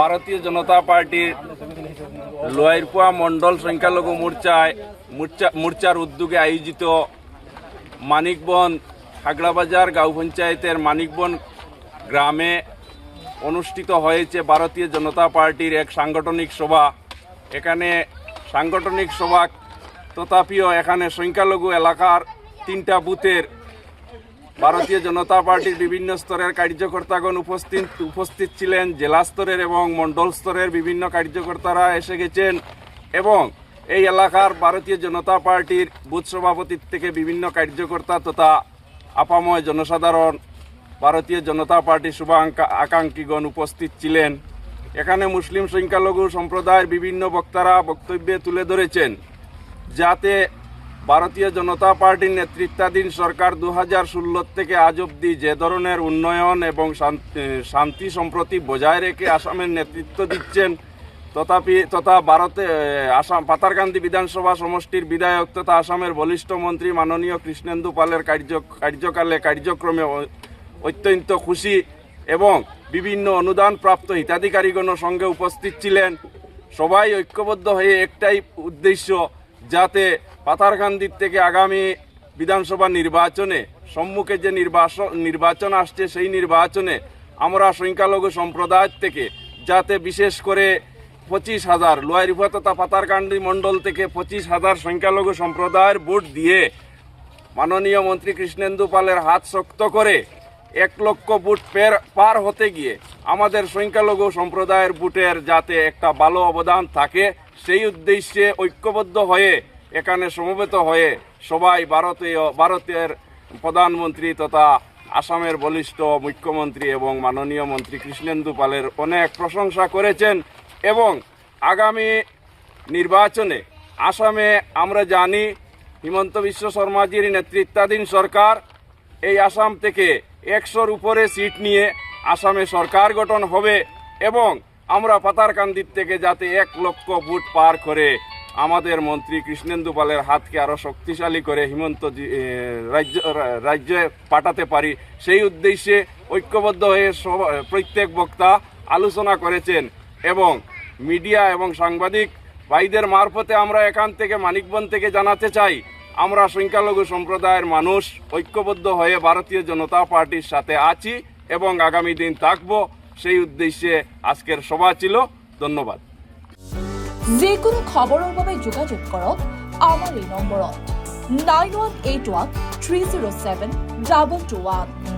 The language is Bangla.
ভারতীয় জনতা পার্টির লোয়ারপুয়া মন্ডল সংখ্যালঘু মোর্চার উদ্যোগে আয়োজিত মানিকবন হাগড়াবাজার গাঁও পঞ্চায়েতের মানিকবন গ্রামে অনুষ্ঠিত হয়েছে ভারতীয় জনতা পার্টির এক সাংগঠনিক সভা। এখানে সাংগঠনিক সভা তথাপিও এখানে সংখ্যালঘু এলাকার 3টা বুথের ভারতীয় জনতা পার্টির বিভিন্ন স্তরের কার্যকর্তাগণ উপস্থিত ছিলেন। জেলা স্তরের এবং মণ্ডল স্তরের বিভিন্ন কার্যকর্তারা এসে গেছেন এবং এই এলাকার ভারতীয় জনতা পার্টির বুথ সভাপতির থেকে বিভিন্ন কার্যকর্তা তথা আপাময় জনসাধারণ ভারতীয় জনতা পার্টির শুভ আকাঙ্ক্ষীগণ উপস্থিত ছিলেন। এখানে মুসলিম সংখ্যালঘু সম্প্রদায়ের বিভিন্ন বক্তারা বক্তব্যে তুলে ধরেছেন যাতে ভারতীয় জনতা পার্টির নেতৃত্বাধীন সরকার 2016 থেকে আজ অবধি যে ধরনের উন্নয়ন এবং শান্তি সম্প্রতি বজায় রেখে আসামের নেতৃত্ব দিচ্ছেন তথা আসাম পাতারকান্দি বিধানসভা সমষ্টির বিধায়ক তথা আসামের বলিষ্ঠ মন্ত্রী মাননীয় কৃষ্ণেন্দু পালের কার্যক্রমে অত্যন্ত খুশি এবং বিভিন্ন অনুদানপ্রাপ্ত হিতাধিকারীগণ সঙ্গে উপস্থিত ছিলেন। সবাই ঐক্যবদ্ধ হয়ে একটাই উদ্দেশ্য, যাতে পাতারকান্দির থেকে আগামী বিধানসভা নির্বাচনে সম্মুখে যে নির্বাচন আসছে সেই নির্বাচনে আমরা সংখ্যালঘু সম্প্রদায় থেকে যাতে বিশেষ করে 25,000 লোয়ারপুয়া তথা পাতারকান্দি মণ্ডল থেকে 25,000 সংখ্যালঘু সম্প্রদায়ের ভোট দিয়ে মাননীয় মন্ত্রী কৃষ্ণেন্দু পালের হাত শক্ত করে 1 লক্ষ ভোট পার হতে গিয়ে আমাদের সংখ্যালঘু সম্প্রদায়ের ভোটের যাতে একটা ভালো অবদান থাকে সেই উদ্দেশ্যে ঐক্যবদ্ধ হয়ে এখানে সমবেত হয়ে সবাই ভারতের প্রধানমন্ত্রী তথা আসামের বলিষ্ঠ মুখ্যমন্ত্রী এবং মাননীয় মন্ত্রী কৃষ্ণেন্দু পালের অনেক প্রশংসা করেছেন। এবং আগামী নির্বাচনে আসামে আমরা জানি হিমন্ত বিশ্ব শর্মাজির নেতৃত্বাধীন সরকার এই আসাম থেকে 100-র উপরে সিট নিয়ে আসামে সরকার গঠন হবে এবং আমরা পাতারকান্দির থেকে যাতে 1 লক্ষ ভোট পার করে আমাদের মন্ত্রী কৃষ্ণেন্দু পালের হাতকে আরও শক্তিশালী করে রাজ্যে পাঠাতে পারি সেই উদ্দেশ্যে ঐক্যবদ্ধ হয়ে প্রত্যেক বক্তা আলোচনা করেছেন। এবং মিডিয়া এবং সাংবাদিক ভাইদের মারফতে আমরা এখান থেকে মানিকবন থেকে জানাতে চাই, আমরা সংখ্যালঘু সম্প্রদায়ের মানুষ ঐক্যবদ্ধ হয়ে ভারতীয় জনতা পার্টির সাথে আছি এবং আগামী দিন থাকব, সেই উদ্দেশ্যে আজকের সভা ছিল। ধন্যবাদ। যিকোনো খবৰৰ বাবে যোগাযোগ কৰক আমাৰ এই নম্বৰত 9181 307 2221।